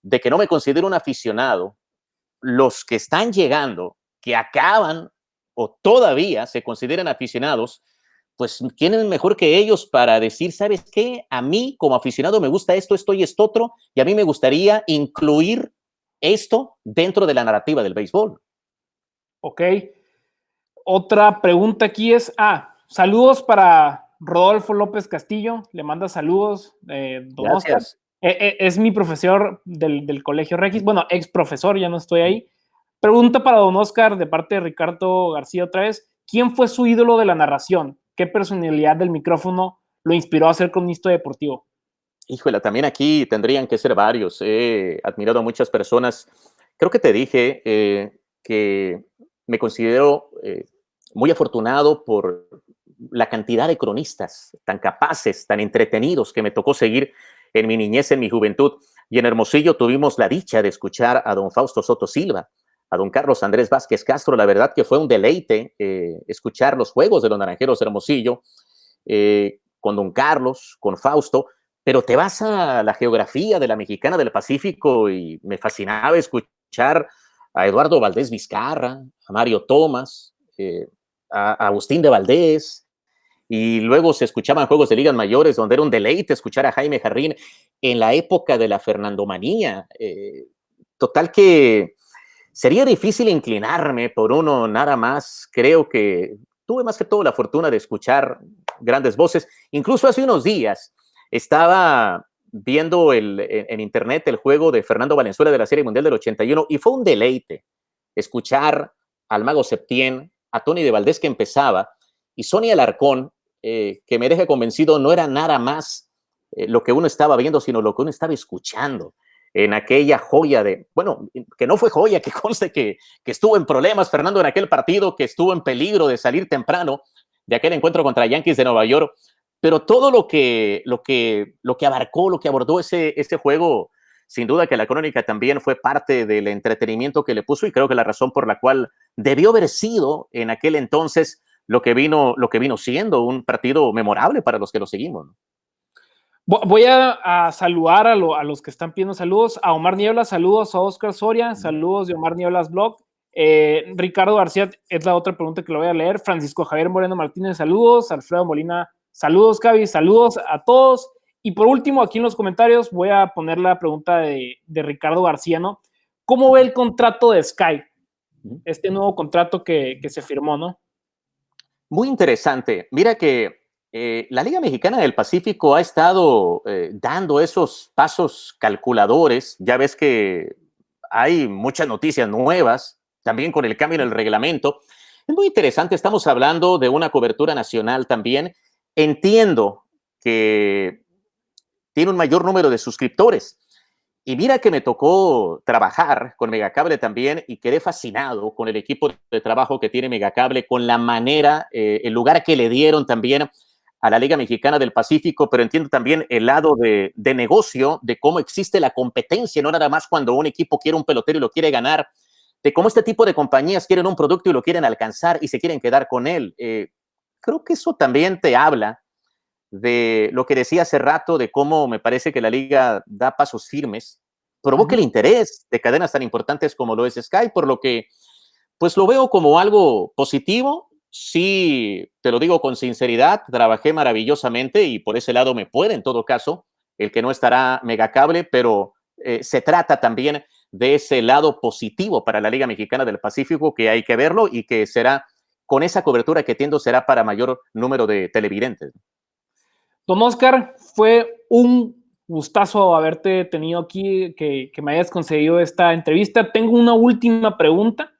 de que no me considero un aficionado, los que están llegando, que acaban o todavía se consideran aficionados, pues quién es mejor que ellos para decir, ¿sabes qué? A mí como aficionado me gusta esto y esto otro, y a mí me gustaría incluir esto dentro de la narrativa del béisbol. Ok. Otra pregunta aquí es, saludos para Rodolfo López Castillo, le manda saludos, don Oscar. Gracias. Es mi profesor del Colegio Regis, bueno, ex profesor, ya no estoy ahí. Pregunta para don Oscar de parte de Ricardo García otra vez, ¿quién fue su ídolo de la narración? ¿Qué personalidad del micrófono lo inspiró a ser cronista deportivo? Híjole, también aquí tendrían que ser varios. He admirado a muchas personas. Creo que te dije que me considero muy afortunado por la cantidad de cronistas tan capaces, tan entretenidos que me tocó seguir en mi niñez, en mi juventud. Y en Hermosillo tuvimos la dicha de escuchar a don Fausto Soto Silva, a don Carlos Andrés Vázquez Castro. La verdad que fue un deleite escuchar los juegos de los Naranjeros de Hermosillo con don Carlos, con Fausto, pero te vas a la geografía de la Mexicana del Pacífico y me fascinaba escuchar a Eduardo Valdés Vizcarra, a Mario Tomás, a Agustín de Valdés, y luego se escuchaban juegos de ligas mayores donde era un deleite escuchar a Jaime Jarrín en la época de la Fernandomanía. Total que sería difícil inclinarme por uno nada más. Creo que tuve más que todo la fortuna de escuchar grandes voces. Incluso hace unos días estaba viendo en internet el juego de Fernando Valenzuela de la Serie Mundial del 81 y fue un deleite escuchar al Mago Septién, a Tony de Valdés que empezaba y Sonia Alarcón, que me deja convencido no era nada más lo que uno estaba viendo, sino lo que uno estaba escuchando en aquella joya bueno, que no fue joya, que conste que estuvo en problemas Fernando en aquel partido, que estuvo en peligro de salir temprano de aquel encuentro contra Yankees de Nueva York, pero todo lo que abarcó, lo que abordó ese juego, sin duda que la crónica también fue parte del entretenimiento que le puso y creo que la razón por la cual debió haber sido en aquel entonces lo que vino siendo un partido memorable para los que lo seguimos, ¿no? Voy a saludar a los que están pidiendo saludos. A Omar Nieblas, saludos. A Oscar Soria, saludos de Omar Nieblas Blog. Ricardo García es la otra pregunta que lo voy a leer. Francisco Javier Moreno Martínez, saludos. Alfredo Molina, saludos, Cavi, saludos a todos. Y por último, aquí en los comentarios voy a poner la pregunta de Ricardo García, ¿no? ¿Cómo ve el contrato de Sky? Este nuevo contrato que se firmó, ¿no? Muy interesante. Mira que la Liga Mexicana del Pacífico ha estado dando esos pasos calculadores. Ya ves que hay muchas noticias nuevas, también con el cambio en el reglamento. Es muy interesante, estamos hablando de una cobertura nacional también. Entiendo que tiene un mayor número de suscriptores. Y mira que me tocó trabajar con Megacable también y quedé fascinado con el equipo de trabajo que tiene Megacable, con la manera, el lugar que le dieron también a la Liga Mexicana del Pacífico, pero entiendo también el lado de negocio, de cómo existe la competencia, no nada más cuando un equipo quiere un pelotero y lo quiere ganar, de cómo este tipo de compañías quieren un producto y lo quieren alcanzar y se quieren quedar con él. Creo que eso también te habla de lo que decía hace rato, de cómo me parece que la liga da pasos firmes, provoca el interés de cadenas tan importantes como lo es Sky, por lo que pues lo veo como algo positivo. Sí, te lo digo con sinceridad, trabajé maravillosamente y por ese lado me puede, en todo caso, el que no estará Megacable, pero se trata también de ese lado positivo para la Liga Mexicana del Pacífico, que hay que verlo y que será, con esa cobertura que entiendo, será para mayor número de televidentes. Don Oscar, fue un gustazo haberte tenido aquí, que me hayas concedido esta entrevista. Tengo una última pregunta,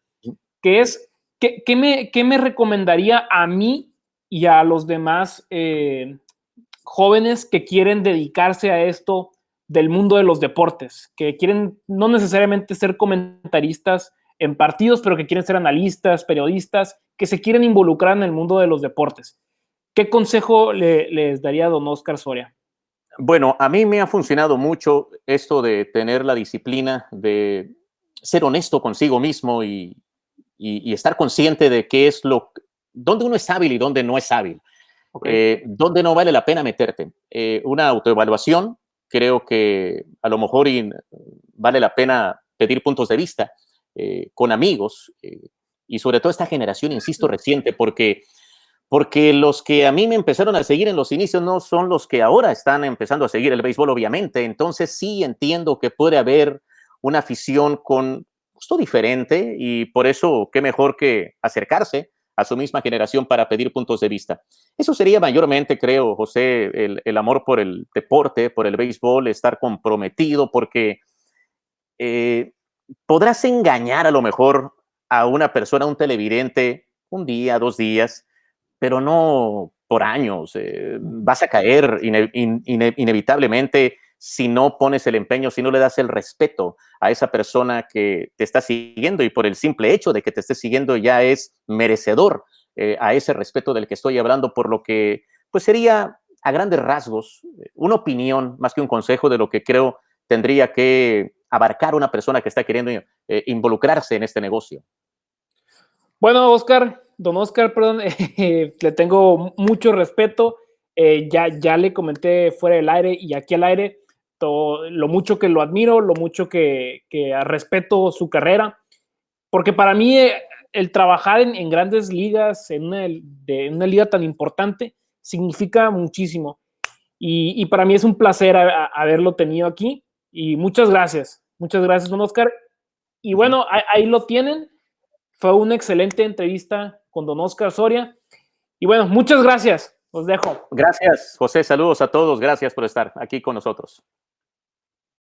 que es, ¿qué me recomendaría a mí y a los demás jóvenes que quieren dedicarse a esto del mundo de los deportes, que quieren no necesariamente ser comentaristas en partidos, pero que quieren ser analistas, periodistas, que se quieren involucrar en el mundo de los deportes? ¿Qué consejo les daría a don Oscar Soria? Bueno, a mí me ha funcionado mucho esto de tener la disciplina, de ser honesto consigo mismo y estar consciente de qué es dónde uno es hábil y dónde no es hábil, Okay. dónde no vale la pena meterte. Una autoevaluación, creo que a lo mejor vale la pena pedir puntos de vista con amigos y sobre todo esta generación, insisto, reciente, porque los que a mí me empezaron a seguir en los inicios no son los que ahora están empezando a seguir el béisbol, obviamente. Entonces sí entiendo que puede haber una afición con gusto diferente y por eso qué mejor que acercarse a su misma generación para pedir puntos de vista. Eso sería mayormente, creo, José, el amor por el deporte, por el béisbol, estar comprometido, porque podrás engañar a lo mejor a una persona, a un televidente, un día, 2 días, pero no por años. Vas a caer inevitablemente si no pones el empeño, si no le das el respeto a esa persona que te está siguiendo y por el simple hecho de que te esté siguiendo ya es merecedor a ese respeto del que estoy hablando, por lo que pues sería a grandes rasgos una opinión más que un consejo de lo que creo tendría que abarcar una persona que está queriendo involucrarse en este negocio. Bueno, Oscar, don Oscar, perdón, le tengo mucho respeto. Ya le comenté fuera del aire y aquí al aire lo mucho que lo admiro, lo mucho que respeto su carrera, porque para mí el trabajar en grandes ligas, en una liga tan importante, significa muchísimo. Y para mí es un placer haberlo tenido aquí. Y muchas gracias, don Oscar. Y bueno, ahí lo tienen. Fue una excelente entrevista con don Oscar Soria. Y bueno, muchas gracias. Os dejo. Gracias, José. Saludos a todos. Gracias por estar aquí con nosotros.